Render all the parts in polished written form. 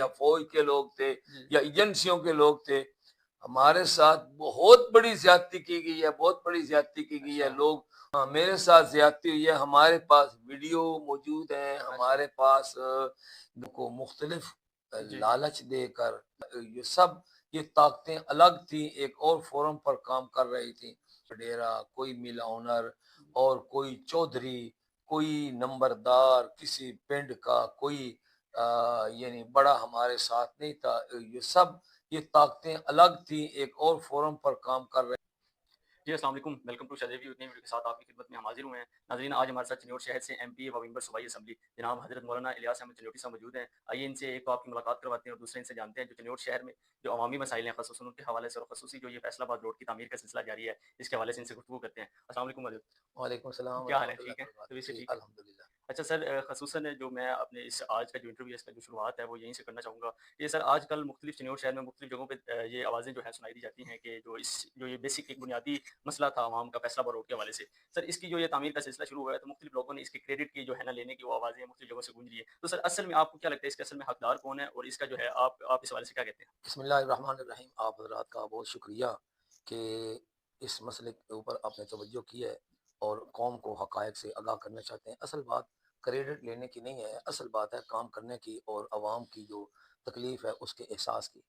या फौज के लोग थे या एजेंसियों के लोग थे, हमारे साथ बहुत बड़ी ज्यादती की गई है, बहुत बड़ी ज्यादती की गई है। लोग मेरे साथ ज्यादती हुई है, हमारे पास वीडियो मौजूद है, हमारे पास को मुख्तलिफ लालच देकर ये सब ये ताकतें अलग थी, एक और फोरम पर काम कर रही थी। डेरा, कोई मिल ऑनर और कोई चौधरी, कोई नंबरदार किसी पिंड का, कोई यानी बड़ा हमारे साथ नहीं था। ये सब ये ताकतें अलग थी, एक और फोरम पर काम कर रहे। जी, अस्सलाम वालेकुम, वेलकम टू शाज़ेबी नई वीडियो के साथ आपकी खिदमत में हम हाज़िर हुए हैं। नाज़रीन, आज हमारे साथ चिन्योट शहर से एमपी व मेंबर सूबाई असम्बली जनाब हज़रत मौलाना इलियास अहमद चिन्योटी साहब मौजूद हैं। आइए इनसे एक तो आपकी मुलाकात करवाते हैं और दूसरे इनसे जानते हैं जो चिन्योट शहर में जो अवामी मसाइल हैं ख़ुसूसन उनके हवाले से और ख़ुसूसी जो ये फैसलाबाद रोड की तामीर का सिलसिला जारी है, इसके हवाले से इनसे गुफ्तगू करते हैं। अस्सलाम वालेकुम हज़रत। वालेकुम सलाम व क्या हाल है? ठीक रहमतुल्लाहि है? व तबीयत से बरकातहू। जी, ठीक है? अल्हम्दुलिल्लाह। अच्छा सर, ख़ुसूसन जो मैं अपने इस आज का जो इंटरव्यू है, इसका जो शुरुआत है, वो यहीं से करना चाहूँगा। ये सर आजकल मुख्तलिफ चिन्योट शहर में मुख्तलिफ जगहों पे ये आवाज़ें जो हैं सुनाई दी जाती हैं कि जो ये बेसिक एक बुनियादी मसला था अवाम का फैसलाबाद रोड के हवाले से। सर इसकी जो ये तामीर का सिलसिला शुरू हुआ है, तो मुख्तलिफ लोगों ने इसके क्रेडिट की जो है ना लेने की वो आवाज़ें मुख्तलिफ जगहों से गूंज रही है। तो सर असल में आपको क्या लगता है इसके असल में हकदार कौन है और इसका जो है आप इस हवाले से क्या कहते हैं? बिस्मिल्लाहिर्रहमानिर्रहीम। आप हज़रात का बहुत शुक्रिया कि इस मसले के ऊपर आपने तवज्जो की है और कौम को हक़ाइक़ से आगाह करना चाहते हैं। असल बात क्रेडिट लेने की नहीं है, असल बात है काम करने की और आवाम की जो तकलीफ़ है उसके एहसास की।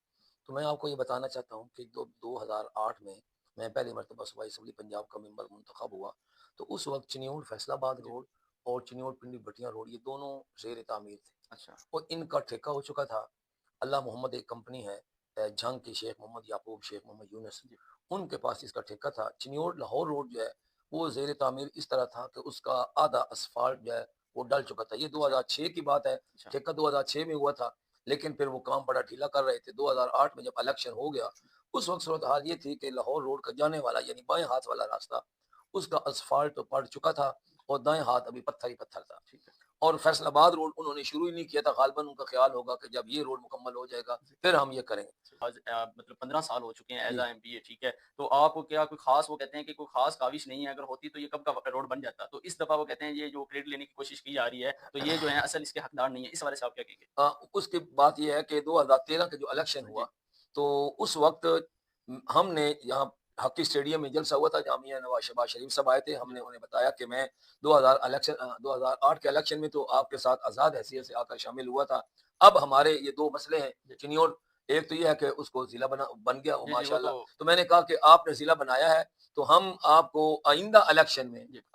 तो मैं आपको ये बताना चाहता हूँ कि दो 2008 में मैं पहली मरतबा सूबाई असम्बली पंजाब का मेंबर मुंतखब हुआ, तो उस वक़्त चिन्योट फैसलाबाद जी, रोड और चिन्योट पिंडी भटियां रोड ये दोनों ज़ेर तामीर थे अच्छा, और इनका ठेका हो चुका था। अल्लाह मोहम्मद एक कंपनी है, झंग की शेख मोहम्मद याकूब, शेख मोहम्मद यूनुस, जी, उनके पास इसका ठेका था। चिन्योट लाहौर रोड जो है वो ज़ेर तामीर इस तरह था कि उसका आधा असफ़ाल्ट जो है वो डल चुका था। ये अच्छा, 2006 की बात है, अच्छा, ठेका 2006 में हुआ था, लेकिन फिर वो काम बड़ा ढीला कर रहे थे। 2008 में जब इलेक्शन हो गया, उस वक़्त सूरत हाल ये थी कि लाहौर रोड का जाने वाला यानी बाएँ हाथ वाला रास्ता, उसका असफ़ाल्ट तो पड़ चुका था और दाएँ हाथ अभी पत्थर ही पत्थर था। ठीक है। और फैसलाबाद रोड उन्होंने शुरू ही नहीं किया था, ग़ालिबन उनका ख़्याल होगा कि जब ये रोड मुकम्मल हो जाएगा, जी। फिर हम ये करेंगे। आज मतलब 15 साल हो चुके हैं एज़ जी। अ एमपी, ठीक है। तो आप क्या कोई ख़ास वो कहते हैं कि कोई ख़ास काविश नहीं है, अगर होती तो ये कब का रोड बन जाता। तो इस दफ़ा वो कहते हैं ये जो क्रेडिट लेने की कोशिश की जा रही है, तो ये जो है असल इसके हकदार नहीं है। इस हवाले से आप क्या कहेंगे? उसकी बात ये है कि 2013 का जो इलेक्शन हुआ, जी, तो उस वक़्त हमने यहाँ हॉकी स्टेडियम में जलसा हुआ था, जामिया नवाज़ शहबाज शरीफ साहब आए थे। जी, हमने उन्हें बताया कि मैं 2008 के इलेक्शन में तो आपके साथ आज़ाद हैसियत से आकर शामिल हुआ था। अब हमारे ये 2 मसले हैं जी। चिन्योट, एक तो ये है कि उसको ज़िला बन गया वो जी, जी, वो तो माशाल्लाह। तो मैंने कहा कि आपने ज़िला बनाया है, तो हम आपको जी,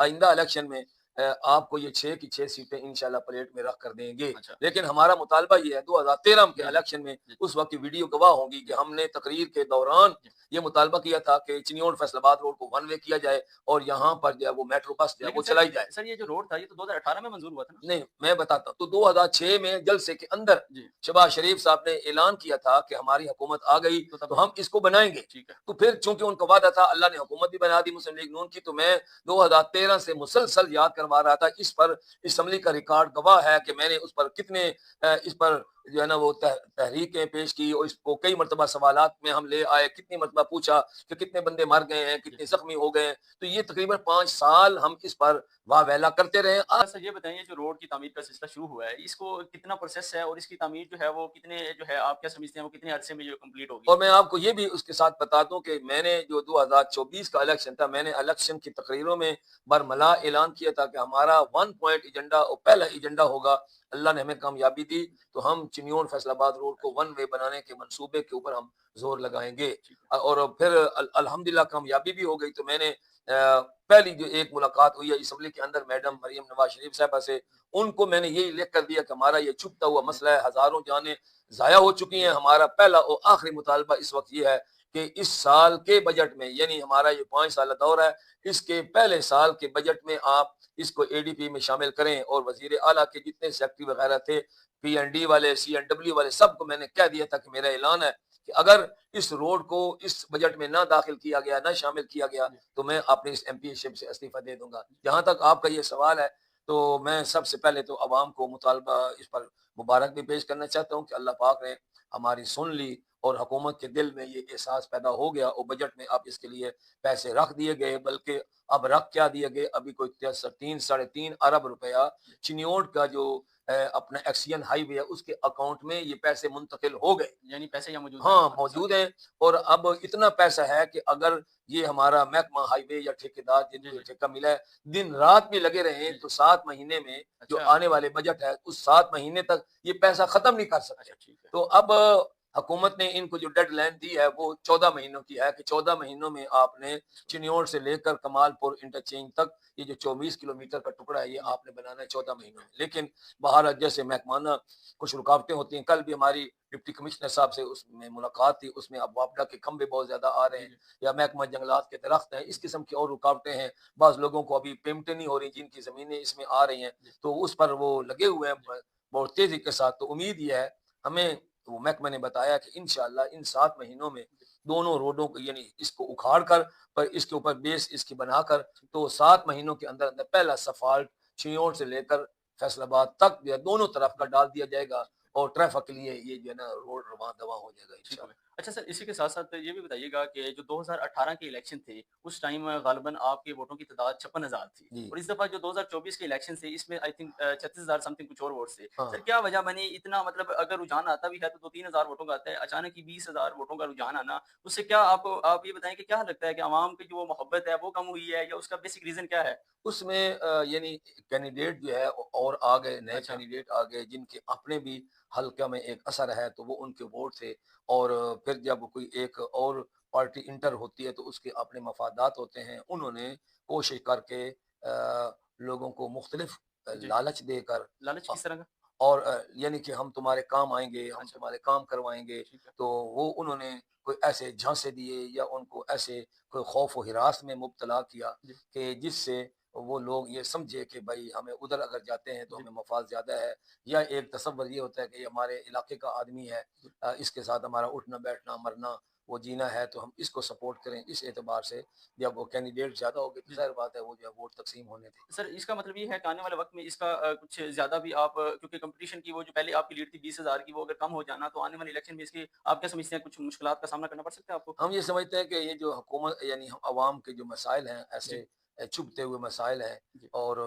आइंदा इलेक्शन में आपको ये 6 की 6 सीटें इंशाल्लाह प्लेट में रख कर देंगे। अच्छा। लेकिन हमारा मुतालबा ये है 2013 के जी, जी, इलेक्शन में जी, उस वक़्त की वीडियो गवाह होंगी कि जी, हमने तकरीर के दौरान जी। ये मुतालबा किया था कि चिन्योट फैसलाबाद रोड को वन वे किया जाए और यहाँ पर जो है वो मेट्रो बस जो है लेकिन वो चलाई जाए। सर ये जो रोड था ये तो 2018 में मंज़ूर हुआ था ना? नहीं, मैं बताता हूँ। तो 2006 में जलसे के अंदर जी, शहबाज शरीफ साहब ने ऐलान किया था कि हमारी हुकूमत आ गई, तो तब तो हम इसको बनाएँगे। ठीक है। तो फिर चूँकि उनका वादा था, अल्लाह ने हुकूमत भी बना दी मुस्लिम लीग नून की, तो मैं 2013 से मुसलसल याद करवा रहा था। इस पर असेंबली का रिकॉर्ड गवाह है कि मैंने उस पर कितने इस पर जो है ना वो तहरीकें पेश की और इसको कई मर्तबा सवालात में हम ले आए, कितनी मर्तबा पूछा कि कितने बंदे मर गए हैं, जी। कितने ज़ख्मी हो गए हैं। तो ये तकरीबन 5 साल हम इस पर वाह-वेला करते रहे। अच्छा सर ये बताइए जो रोड की तामीर का सिलसिला शुरू हुआ है, इसको कितना प्रोसेस है और इसकी तामीर जो है वो कितने जो है आप क्या समझते हैं वो कितने अरसे में जो कंप्लीट होगी? और मैं आपको ये भी उसके साथ बता दूं कि मैंने जो 2024 का इलेक्शन था, मैंने इलेक्शन की तकरीरों में बरमला ऐलान किया था कि हमारा वन पॉइंट एजेंडा और पहला एजेंडा होगा। अल्लाह ने हमें कामयाबी दी, तो हम चिन्योट फैसलाबाद रोड को वन वे बनाने के मंसूबे के ऊपर हम जोर लगाएंगे। ठीक है। और फिर अल्हम्दुलिल्लाह कामयाबी भी हो गई। तो मैंने पहली जो एक मुलाकात हुई है असम्बली के अंदर मैडम मरियम नवाज शरीफ साहबा से, उनको मैंने यही लिख कर दिया कि हमारा ये छुपता हुआ जी, मसला है, हजारों जानें ज़ाया हो चुकी हैं। जी, हमारा पहला और आखिरी मुतालबा इस वक़्त ये है कि इस साल के बजट में यानी हमारा ये 5 साल दौर है, इसके पहले साल के बजट में आप इसको एडीपी में शामिल करें और वज़ीर आला के जितने सेक्रेटरी वगैरह थे, पीएनडी वाले, सीएनडब्ल्यू वाले सबको मैंने कह दिया था कि मेरा ऐलान है कि अगर इस रोड को इस बजट में ना दाखिल किया गया, ना शामिल किया गया, जी, तो मैं अपनी इस एमपीशिप से इस्तीफ़ा दे दूँगा। जहाँ तक आपका ये सवाल है, तो मैं सबसे पहले तो अवाम को मुतालबा इस पर मुबारक भी पेश करना चाहता हूँ कि अल्लाह पाक ने हमारी सुन ली और हुकूमत के दिल में ये एहसास पैदा हो गया और बजट में अब इसके लिए पैसे रख दिए गए, बल्कि अब रख क्या दिए गए, अभी कोई 3 साढ़े 3 अरब रुपया चिन्योट का जो अपना एक्सियन हाईवे है उसके अकाउंट में ये पैसे मुंतकिल हो गए। यानी पैसे यहाँ मौजूद हैं हाँ, हमारे साथ। मौजूद है। और अब इतना पैसा है कि अगर ये हमारा महकमा हाईवे या ठेकेदार जी, जिनको ये जी। ठेका मिला है, दिन रात भी लगे जी, रहें जी। तो 7 महीने में जो अच्छा, आने वाले बजट है, उस 7 महीने तक ये पैसा खत्म नहीं कर सकते। अच्छा ठीक है। तो अब हुकूमत ने इनको जो डेडलाइन दी है वो 14 महीनों की है कि 14 महीनों में आपने चिन्योट से लेकर कमालपुर इंटरचेंज तक ये जो 24 किलोमीटर का टुकड़ा है ये जी, आपने बनाना है 14 महीनों में। लेकिन बाहर जैसे महकमाना कुछ रुकावटें होती हैं। कल भी हमारी डिप्टी कमिश्नर साहब से उसमें मुलाकात थी, उसमें अब वापडा के खंभे बहुत ज्यादा आ रहे जी, हैं जी। या महकमा जंगलात के दरख्त हैं, इस किस्म की और रुकावटें हैं। बाज लोगों को अभी पेमेंटें नहीं हो रही जिनकी जमीनें इसमें आ रही हैं, जी, तो उस पर वो लगे हुए हैं जी। बहुत तेजी के साथ। तो उम्मीद ये है हमें, वो महकमा ने बताया कि इंशाल्लाह इन 7 महीनों में दोनों रोडों को यानी इसको उखाड़ कर पर इसके ऊपर बेस इसकी बनाकर तो 7 महीनों के अंदर अंदर पहला सफाल्ट चिन्योट से लेकर फैसलाबाद तक जो है दोनों तरफ का डाल दिया जाएगा और ट्रैफिक के लिए ये जो है ना रोड रवां दवा हो जाएगा ठीक हो गया। इंशाल्लाह। अच्छा सर, इसी के साथ-साथ ये भी बताइएगा कि जो 2018 के इलेक्शन थे, उस टाइम ग़ालिबन आपके वोटों की तादाद 56,000 थी जी। और इस दफ़ा जो 2024 के इलेक्शन थे, इसमें आई थिंक 36,000 समथिंग कुछ और वोट्स थे। सर हाँ। क्या वजह बनी इतना, मतलब अगर रुझान आता भी है तो 2-3 हज़ार वोटों का आता है, अचानक ही 20,000 वोटों का रुझान आना, उससे क्या आपको, आप ये बताएँ कि क्या लगता है कि आवाम की जो वो मोहब्बत है, वो कम हुई है या उसका बेसिक रीज़न क्या है? उसमें यानी कैंडिडेट जो है और आ गए, नए अच्छा, कैंडिडेट आ गए जिनके अपने भी हल्का में एक असर है तो वो उनके वोट थे। और फिर जब कोई एक और पार्टी इंटर होती है तो उसके अपने मफादात होते हैं। उन्होंने कोशिश करके लोगों को मुख्तलिफ जी। लालच देकर लालच अ, किस तरह का? और यानी कि हम तुम्हारे काम आएँगे, हम अच्छा, तुम्हारे काम करवाएँगे। ठीक है। तो वो उन्होंने कोई ऐसे झांसे दिए या उनको ऐसे कोई खौफ व हिरास में मुब्तला किया जी, कि जिससे वो लोग ये समझे कि भाई हमें उधर अगर जाते हैं तो जी, हमें मफाद ज़्यादा है। या एक तसव्वुर ये होता है कि ये हमारे इलाके का आदमी है, जी। इसके साथ हमारा उठना बैठना मरना वो जीना है तो हम इसको सपोर्ट करें। इस एतबार से जब वो कैंडिडेट ज़्यादा हो गए तो जी, ज़ाहिर बात है वो जो है वोट तकसीम होने थे। सर इसका मतलब ये है कि आने वाले वक़्त में इसका कुछ ज़्यादा भी आप, क्योंकि कॉम्पिटिशन की वो जो पहले आपकी लीड थी 20,000 की, वो अगर कम हो जाना तो आने वाले इलेक्शन में इसकी आप क्या समझते हैं, कुछ मुश्किलात का सामना करना पड़ सकता है आपको? हम ये समझते हैं कि ये जो हुकूमत यानी हम अवाम के जो मसाइल हैं ऐसे जी, चुभते हुए मसाइल हैं जी, और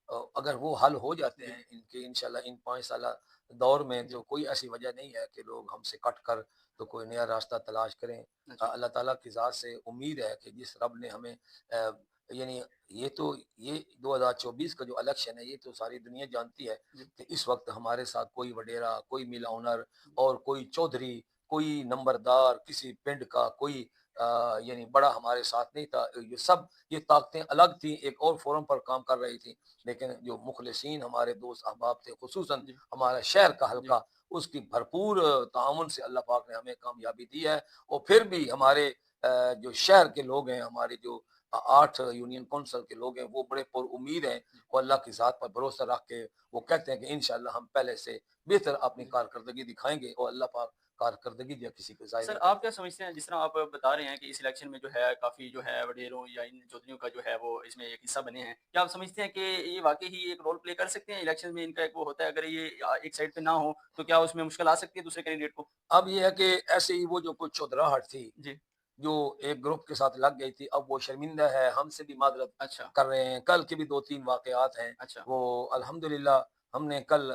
अगर वो हल हो जाते जी, हैं इनके इंशाल्लाह इन 5 साल दौर में तो जी। कोई ऐसी वजह नहीं है कि लोग हमसे कट कर तो कोई नया रास्ता तलाश करें। अच्छा, अल्लाह ताला की ज़ात से उम्मीद है कि जिस रब ने हमें यानी ये तो ये 2024 का जो इलेक्शन है ये तो सारी दुनिया जानती है जी, कि इस वक्त हमारे साथ कोई वडेरा, कोई मिल ऑनर जी, और कोई चौधरी, कोई नंबरदार किसी पिंड का कोई यानी बड़ा हमारे साथ नहीं था। ये सब ये ताकतें अलग थी, एक और फोरम पर काम कर रही थी। लेकिन जो मुखलिसीन हमारे दोस्त अहबाब थे, खुसूसन जी, हमारा शहर का जी, हल्का, उसकी भरपूर ताउन से अल्लाह पाक ने हमें कामयाबी दी है। और फिर भी हमारे जो शहर के लोग हैं, हमारे जो 8 यूनियन कौंसिल के लोग हैं, वो बड़े पुरउम्मीद हैं। जी, वो अल्लाह की ज़ात पर भरोसा रख के वो कहते हैं कि इंशाअल्लाह हम पहले से बेहतर अपनी जी। कारकर्दगी दिखाएँगे और अल्लाह पाक कारकर्दगी जो है किसी को ज़ाया सर नहीं आप करते। क्या समझते हैं, जिस तरह आप बता रहे हैं कि इस इलेक्शन में जो है काफ़ी जो है वडेरों या इन चौधरियों का जो है वो इसमें एक हिस्सा बने हैं। क्या आप समझते हैं कि ये वाक़ई ही एक रोल प्ले कर सकते हैं इलेक्शन में, इनका एक वो होता है, अगर ये एक साइड पे ना हो तो क्या उसमें मुश्किल आ सकती है दूसरे कैंडिडेट को? अब ये है कि ऐसे ही वो जो कुछ चौधराहट थी, जी, जो एक ग्रुप के साथ लग गई थी, अब वो शर्मिंदा है, हमसे भी माज़रत अच्छा, कर रहे हैं। कल के भी 2-3 वाक़यात हैं, अच्छा, वो अल्हम्दुलिल्लाह हमने कल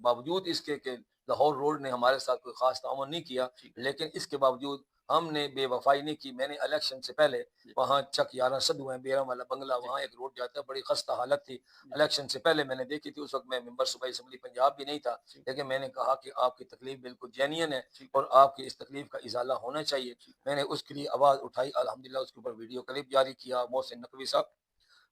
बावजूद इसके कि लाहौर रोड ने हमारे साथ कोई ख़ास ताउन नहीं किया, ठीक है। लेकिन इसके बावजूद हमने बेवफ़ाई नहीं की। मैंने इलेक्शन से पहले जी, वहाँ चक 11 सदुआ है, बेरम वाला बंगला, जी, वहाँ एक रोड जाता है, बड़ी ख़स्ता हालत थी। जी, इलेक्शन से पहले मैंने देखी थी, उस वक़्त मैं मेंबर सूबाई असेंबली पंजाब भी नहीं था, ठीक, लेकिन मैंने कहा कि आपकी तकलीफ़ बिल्कुल जेन्युइन है ठीक है, और आपकी इस तकलीफ़ का इज़ाला होना चाहिए। ठीक है। मैंने उसके लिए आवाज़ उठाई, अल्हम्दुलिल्लाह उसके ऊपर वीडियो क्लिप जारी किया। मोहसिन नकवी साहब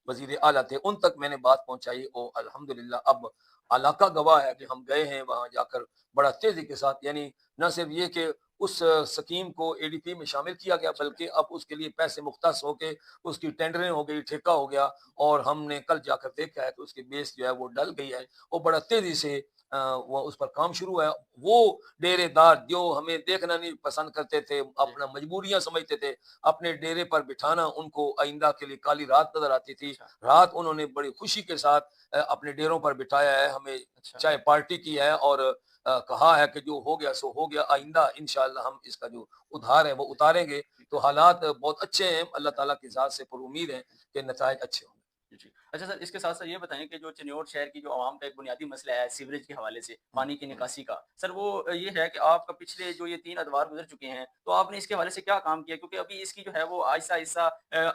वज़ीर आला थे, उन तक मैंने बात पहुँचाई और अल्हम्दुलिल्लाह अब इलाका गवाह है कि जी, हम गए हैं वहाँ जाकर बड़ा तेज़ी के साथ यानी न सिर्फ ये कि उस स्कीम को एडीपी में शामिल किया गया ठीक है। बल्कि अब उसके लिए पैसे मुख्तस होके उसकी टेंडरें हो गई, ठेका हो गया और हमने कल जाकर देखा है कि उसकी बेस जो है वो डल गई है जी, और बड़ा तेज़ी से वो उस पर काम शुरू है। वो डेरेदार जो हमें देखना नहीं पसंद करते थे, जी, अपना मजबूरियाँ समझते थे, अपने डेरे पर बिठाना उनको आइंदा के लिए काली रात नज़र आती थी। अच्छा, रात उन्होंने बड़ी खुशी के साथ अपने डेरों पर बिठाया है, हमें अच्छा, चाहे पार्टी की है और कहा है कि जो हो गया सो हो गया, आइंदा इंशाअल्लाह इंशाल्लाह हम इसका जो उधार है वो उतारेंगे, तो हालात बहुत अच्छे हैं, अल्लाह ताला की ज़ात से पुरुमीद हैं कि नताइज अच्छे होंगे। जी। अच्छा सर, इसके साथ-साथ ये बताएँ कि जो चिन्योट शहर की जो आवाम का एक बुनियादी मसला है सीवरेज के हवाले से, हुँ, पानी की हुँ। निकासी का, सर वो ये है कि आपका पिछले जो ये 3 अदवार गुज़र चुके हैं, तो आपने इसके हवाले से क्या काम किया? क्योंकि अभी इसकी जो है वो आहिस्ता-आहिस्ता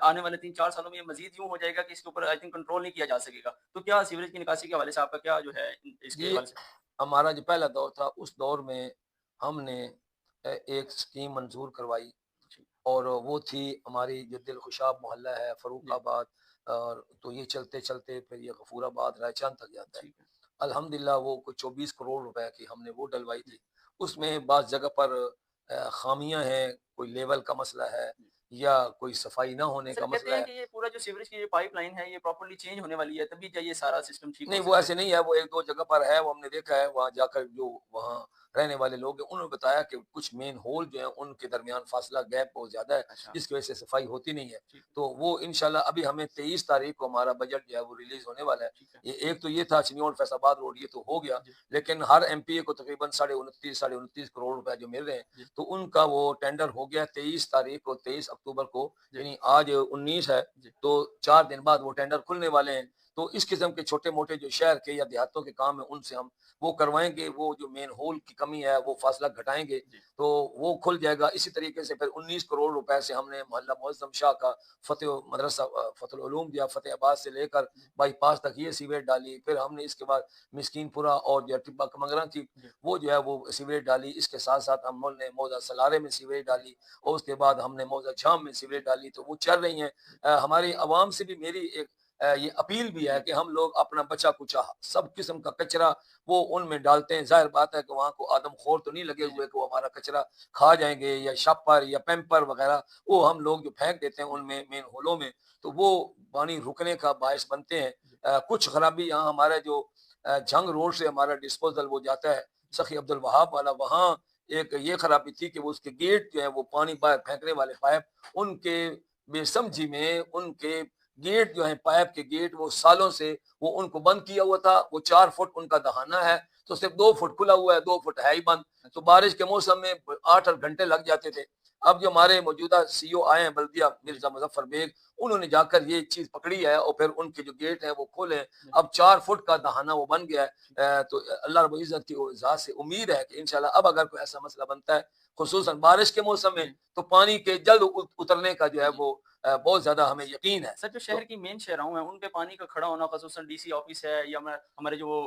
आने वाले 3-4 सालों में ये मज़ीद यूँ हो जाएगा कि इसके ऊपर आई थिंक कंट्रोल नहीं किया जा सकेगा। तो क्या सीवरेज की निकासी के हवाले से आपका क्या जो है इसके ये हवाले से? हमारा जो पहला दौर था, उस दौर में हमने एक स्कीम मंज़ूर करवाई जी, और वो थी हमारी जो दिलखुशाब मोहल्ला है जी, फ़र्रुखाबाद, और तो ये चलते-चलते फिर ये गफूराबाद, रायचंद तक जाता है। ठीक है। अल्हम्दुलिल्लाह वो कुछ 24 करोड़ रुपए की हमने वो डलवाई जी, थी। उसमें बाज़ जगह पर ख़ामियाँ हैं, कोई लेवल का मसला है या कोई सफाई ना होने सर का कहते मसला हैं है। कि ये पूरा जो सीवरेज की ये पाइपलाइन है, ये प्रॉपर्ली चेंज होने वाली है, तभी क्या ये सारा सिस्टम ठीक नहीं, हो वो सकता है? ऐसे नहीं है, वो 1-2 जगह पर है, वो हमने देखा है, वहाँ जाकर जो वहाँ रहने वाले लोग हैं, उन्होंने बताया कि कुछ मेन होल जो हैं, उनके दरमियान फासला गैप बहुत ज़्यादा है, अच्छा, जिसकी वजह से सफाई होती नहीं है। ठीक है, तो वो इंशाल्लाह अभी हमें 23 तारीख को हमारा बजट जो है वो रिलीज़ होने वाला है। ठीक है। ये एक तो ये था चिन्योट फैज़ाबाद रोड, ये तो हो गया, जी, लेकिन हर एमपीए को तकरीबन साढ़े 29 करोड़ रुपए जो मिल रहे हैं, जी, तो उनका वो टेंडर हो गया 23 तारीख को, 23 अक्टूबर को, जी, यानी आज 19 है, जी, तो 4 दिन बाद वो टेंडर खुलने वाले हैं। तो इस किस्म के छोटे-मोटे जो शहर के या देहातों के काम हैं, उनसे हम वो करवाएँगे, वो जो मेन होल की कमी है, वो फासला घटाएँगे, जी, तो वो खुल जाएगा। इसी तरीके से फिर 19 करोड़ रुपए से हमने मोहल्ला मुअज़्ज़म शाह का फ़तेह उलूम दिया, फ़तेहाबाद से लेकर जी, बाईपास तक ये सीवरेज डाली। फिर हमने इसके बाद मिस्कीनपुरा और जो है टिब्बा कमंगरा थी, जी, वो जो है वो सीवरेज डाली। इसके साथ-साथ हमने मौज़ा सलारे में सीवरेज जी, डाली और उसके बाद हमने मौज़ा झाम में सीवरेज डाली, तो वो चल रही हैं। हमारी अवाम से भी मेरी एक ये अपील भी है जी, कि हम लोग अपना बचा-कुचा सब किस्म का कचरा वो उनमें डालते हैं। ज़ाहिर बात है कि वहाँ को आदमखोर तो नहीं लगे जी, जी, हुए कि वो हमारा कचरा खा जाएँगे या शॉपर या पैम्पर वग़ैरह, वो हम लोग जो फेंक देते हैं जी, उनमें मेन होलों में, तो वो पानी रुकने का बायस बनते हैं। जी, कुछ खराबी यहाँ हमारा जो जंग रोड से हमारा डिस्पोज़ल वो जाता है, सखी अब्दुल वहाब वाला, वहाँ एक ये खराबी थी कि वो उसके गेट जो है वो पानी बाहर फेंकने वाले पाइप, उनके बेसमझी में उनके गेट जो है पाइप के गेट वो सालों से वो उनको बंद किया हुआ था। वो 4 फुट उनका दहाना है, तो सिर्फ 2 फुट खुला हुआ है, 2 फुट है ही बंद। तो अच्छा, बारिश के मौसम में 8-8 घंटे लग जाते थे। अब जो हमारे मौजूदा सीईओ आए हैं बल्दिया जी, मिर्जा मुजफ्फर बेग, उन्होंने जाकर ये चीज़ पकड़ी है और फिर उनके जो गेट हैं वो खोले हैं। जी, अब 4 फुट का दहाना वो बन गया है। ठीक, तो अल्लाह रब्बुल इज़्ज़त की ज़ात से उम्मीद है कि इंशाल्लाह अब अगर कोई ऐसा मसला बनता है, खुसूसन बारिश के मौसम में, जी, तो पानी के जल्द उतरने का जो है जी, जी। वो बहुत ज़्यादा हमें यकीन है। सर जो तो शहर की मेन शाहराहों हैं, उन पे पानी का खड़ा होना ख़ुसूसन डीसी ऑफ़िस है या हमारे जो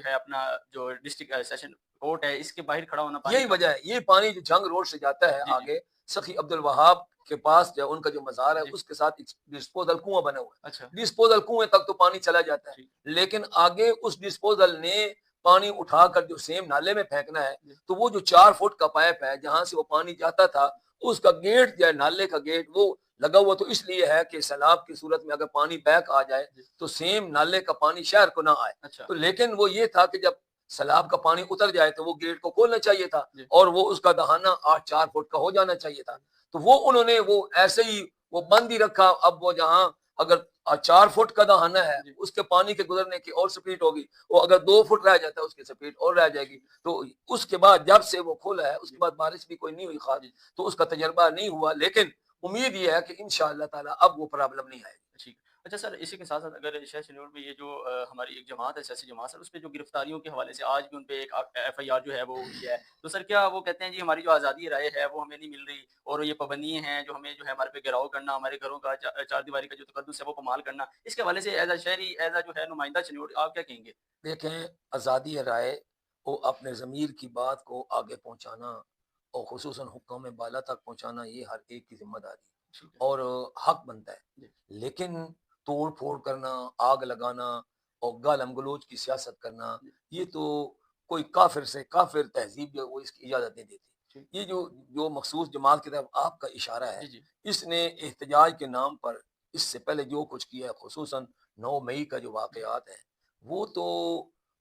है अपना जो डिस्ट्रिक्ट सेशन कोर्ट है, इसके बाहर खड़ा होना पानी यही का। वजह है, ये पानी जो जंग रोड से जाता है जी, जी, आगे, सखी अब्दुल वहाब के पास जो उनका जो मज़ार है, जी, उसके साथ एक डिस्पोज़ल कुआँ बना हुआ अच्छा, है। डिस्पोज़ल कुएँ तक तो पानी चला जाता है, ठीक, लेकिन आगे उस डिस्पोज़ल ने पानी उठाकर जो सेम नाले में फेंकना है, जी, तो वो जो 4 फुट का पाइप है, जहाँ से वो पानी जाता था, उसका गेट जो है नाले का गेट वो लगा हुआ तो इसलिए है कि सैलाब की सूरत में अगर पानी बैक आ जाए, जी, तो सेम नाले का पानी शहर को ना आए। अच्छा, तो लेकिन वो ये था कि जब सैलाब का पानी उतर जाए, तो वो गेट को खोलना चाहिए था जी, और वो उसका दहाना 8-4 फुट का हो जाना चाहिए था। तो वो उन्होंने वो ऐसे ही वो बंद ही रखा। अब वो जहाँ अगर 4 फुट का दहाना है, जी, उसके पानी के गुजरने की और स्पीड होगी, वो अगर 2 फुट रह जाता है, उसकी स्पीड और रह जाएगी। ठीक, तो उसके बाद जब से वो खोला है, उसके जी, बाद बारिश भी कोई नहीं हुई ख़ास, जी, तो उसका तजर्बा नहीं हुआ, लेकिन उम्मीद ये है कि इंशाअल्लाह ताला अब वो प्रॉब्लम नहीं आएगी। ठीक। अच्छा सर, इसी के साथ-साथ अगर शहर शनिवार में ये जो हमारी एक जमात है, सियासी जमात सर, उसपे जो गिरफ्तारियों के हवाले से आज भी उन पे एक एफआईआर जो है वो हुई है। तो सर क्या वो कहते हैं जी हमारी जो आज़ादी राय है वो हमें नहीं मिल रही और ये पाबंदियाँ हैं जो हमें जो है हमारे पे घेराव करना, हमारे घरों का चारदीवारी का जो तकद्दुस है वो पामाल करना। इसके हवाले से एज़ अ शहरी, एज़ अ जो है नुमाइंदा शनिवार आप क्या कहेंगे? देखें, आज़ादी राय वो अपने ज़मीर की बात को आगे पहुँचाना और ख़ुसूसन हुक्काम बाला तक पहुँचाना, ये हर एक की ज़िम्मेदारी ठीक है। और हक बनता है। जी, लेकिन तोड़-फोड़ करना, आग लगाना और गालम-गलोच की सियासत करना, जी, ये तो कोई काफ़िर से काफ़िर तहज़ीब जो है वो इसकी इजाज़त नहीं देती। ठीक। ये जो जो मख़सूस जमात की तरफ आपका इशारा है, जी, जी। इसने एहतजाज के नाम पर इससे पहले जो कुछ किया है, ख़ुसूसन 9 मई का जो जी, वाक़यात हैं, वो तो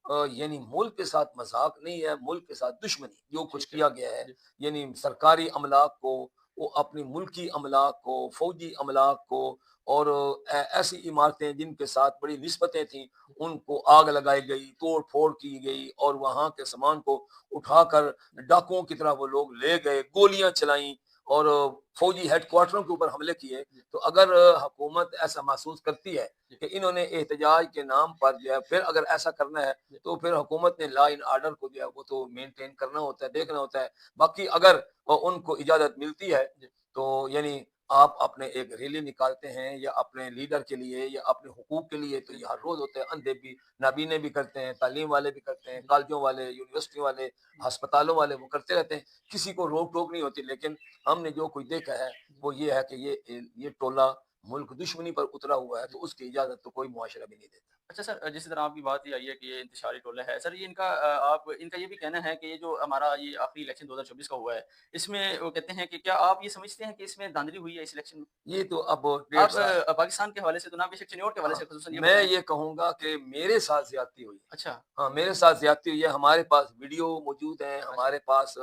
यानी मुल्क के साथ मज़ाक नहीं है, मुल्क के साथ दुश्मनी जो कुछ ठीक है। किया गया है, जी, यानी सरकारी अमलाक को वो अपनी मुल्की अमलाक को, फ़ौजी अमलाक को और ऐसी इमारतें जिनके साथ बड़ी निस्बतें थीं, उनको आग लगाई गई, तोड़-फोड़ की गई और वहाँ के सामान को उठाकर डाकुओं की तरह वो लोग ले गए, गोलियाँ चलाईं और फ़ौजी हेडक्वार्टरों के ऊपर हमले किए। तो अगर हुकूमत ऐसा महसूस करती है कि इन्होंने एहतजाज के नाम पर जो है फिर अगर ऐसा करना है, तो फिर हुकूमत ने लॉ एंड ऑर्डर को जो है वो तो मेंटेन करना होता है, देखना होता है। बाकी अगर उनको इजाज़त मिलती है, तो यानी आप अपने एक रैली निकालते हैं या अपने लीडर के लिए या अपने हुकूक के लिए, तो ये हर रोज़ होते हैं। अंधे भी, नाबीने भी करते हैं, तालीम वाले भी करते हैं, कॉलेजों वाले, यूनिवर्सिटी वाले, अस्पतालों वाले, वो करते रहते हैं। किसी को रोक-टोक नहीं होती, लेकिन हमने जो कुछ देखा है, वो ये है कि ये टोला मुल्क दुश्मनी पर उतरा हुआ है, तो उसकी इजाज़त तो कोई मुआशरा भी नहीं देता। अच्छा सर, जिस तरह आपकी बात ये आई है कि ये इंतशारी टोले है। सर ये इनका आप इनका ये भी कहना है कि ये जो हमारा ये आखिरी इलेक्शन 2024 का हुआ है, इसमें वो कहते हैं कि क्या आप ये समझते हैं कि इसमें धांधली हुई है इस इलेक्शन में? ये तो अब डेढ़ आप साल पाकिस्तान के हवाले से तो ना, बेशक चिन्योट के हवाले हाँ, से ख़ुसूसन ये मैं बताएँ। ये कहूँगा कि मेरे साथ ज़्यादती हुई है। अच्छा, हाँ, मेरे साथ ज़्यादती हुई है। हमारे पास वीडियो मौजूद हैं, अच्छा। हमारे पास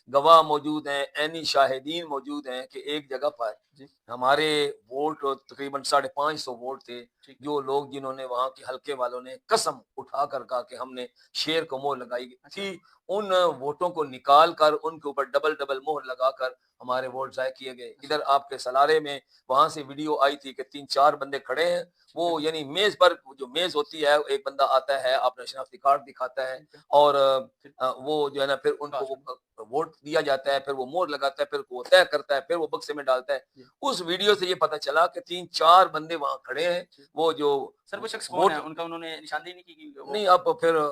गवाह मौजूद हैं, ऐनी शाहिदीन मौजूद हैं कि एक जगह पर जी, हमारे वोट तकरीबन 550 वोट थे। ठीक है। जो लोग जिन्होंने वहाँ के हलके वालों ने कसम उठाकर कहा कि हमने शेर को मोहर लगाई अच्छा, थी, उन वोटों को निकाल कर उनके ऊपर डबल-डबल मोहर लगाकर हमारे वोट ज़ाय किए गए। अच्छा, इधर आपके सलारे में वहाँ से वीडियो आई थी कि 3-4 बंदे खड़े हैं, ठीक है, वो यानी मेज़ पर जो मेज़ होती है, एक बंदा आता है, अपना शनाख्ती कार्ड दिखाता है ठीक है। और फिर वो जो है ना फिर उनको कास्ट वो में वोट दिया जाता है, फिर वो मोहर लगाता है, फिर वो तय करता है, फिर वो बक्से में डालता है। जी, उस वीडियो से ये पता चला कि 3-4 बंदे वहाँ खड़े हैं, जी। वो जो सर वो शख्स कौन है? वोट उनका उन्होंने निशानदेही नहीं की कि वो नहीं अब फिर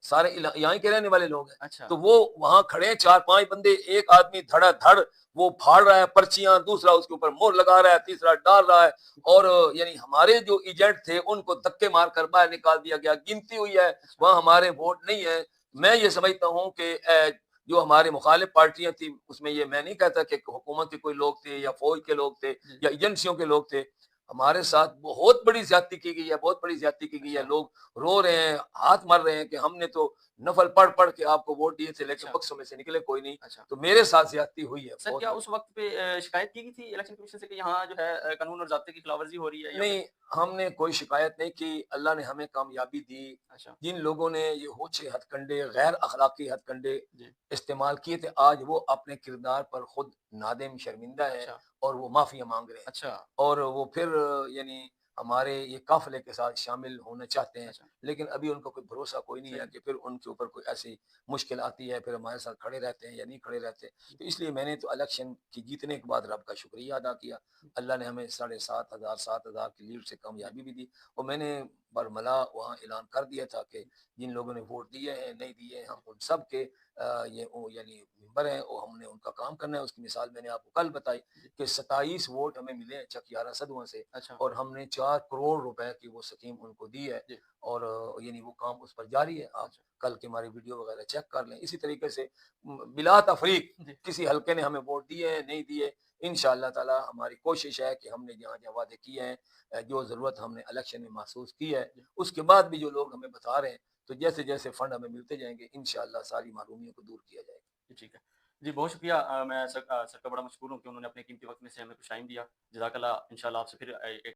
सारे यहाँ ही के रहने वाले लोग हैं। अच्छा, तो वो वहाँ खड़े हैं 4-5 बंदे, एक आदमी धड़ाधड़ वो फाड़ रहा है पर्चियाँ, दूसरा उसके ऊपर मोहर लगा रहा है, तीसरा डाल रहा है और यानी हमारे जो एजेंट थे उनको धक्के मारकर बाहर निकाल दिया गया। गिनती हुई है, अच्छा, वहाँ हमारे वोट नहीं है। मैं ये समझता हूँ कि जो हमारे मुखालिफ पार्टियाँ थी उसमें ये मैं नहीं कहता कि हुकूमत के कोई लोग थे या फौज के लोग थे जी, या एजेंसियों के लोग थे। हमारे साथ बहुत बड़ी ज़्यादती की गई है, बहुत बड़ी ज़्यादती की गई है। अच्छा, लोग रो रहे हैं, हाथ मार रहे हैं कि हमने तो नफ़ल पढ़-पढ़ के आपको वोट दिए थे, लेकिन अच्छा, बक्सों में से निकले कोई नहीं। अच्छा। तो मेरे साथ ज़्यादती हुई है, सर बहुत क्या बड़ी। उस वक़्त पे शिकायत की गई थी इलेक्शन कमीशन से कि यहाँ जो है कानून और ज़ाब्ते की खिलाफवर्ज़ी हो रही है या फिर नहीं, हमने कोई शिकायत नहीं की, अल्लाह ने हमें कामयाबी दी। अच्छा, जिन लोगों ने ये होछे हथकंडे, गैर अखलाकी हथकंडे जी, इस्तेमाल किए थे, आज वो अपने किरदार पर खुद नादिम, शर्मिंदा हैं अच्छा, और वो माफ़िया माँग रहे हैं। अच्छा, और वो फिर यानी हमारे ये काफ़िले के साथ शामिल होना चाहते हैं, अच्छा, लेकिन अभी उनका कोई भरोसा कोई नहीं है सही, कि फिर उनके ऊपर कोई ऐसी मुश्किल आती है, फिर हमारे साथ खड़े रहते हैं या नहीं खड़े रहते। जी, तो इसलिए मैंने तो इलेक्शन की जीतने के बाद रब का शुक्रिया अदा किया। जी, अल्लाह ने हमें 7,500 की लीड से जी, कामयाबी भी दी और मैंने बरमला वहाँ ऐलान कर दिया था कि जिन लोगों ने वोट दिए हैं, नहीं दिए हैं, हम जी, उन सब के ये वो यानी मेंबर हैं और हमने उनका काम करना है। उसकी मिसाल मैंने आपको कल बताई जी, कि 27 वोट हमें मिले हैं चकियारा सदुआ से अच्छा, और हमने 4 करोड़ रुपए की वो स्कीम उनको दी है जी, और यानी वो काम उस पर जारी है। आप अच्छा, कल की हमारी वीडियो वगैरह चेक कर लें। इसी तरीके से बिला तफरीक जी, किसी हल्के ने हमें वोट दिए हैं, नहीं दिए, इंशाअल्लाह ताला हमारी कोशिश है कि हमने जहाँ-जहाँ वादे किए हैं जो ज़रूरत हमने इलेक्शन में महसूस की है, जी, उसके बाद भी जो लोग हमें बता रहे हैं, तो जैसे-जैसे फंड हमें मिलते जाएँगे, इंशाअल्लाह सारी महरूमियों को दूर किया जाएगा। जी, ठीक है। जी, बहुत शुक्रिया मैं सर का बड़ा मशहूर हूँ कि उन्होंने अपने कीमती वक़्त में से हमें कुछ टाइम दिया। जज़ाकल्लाह इंशाअल्लाह आपसे फिर एक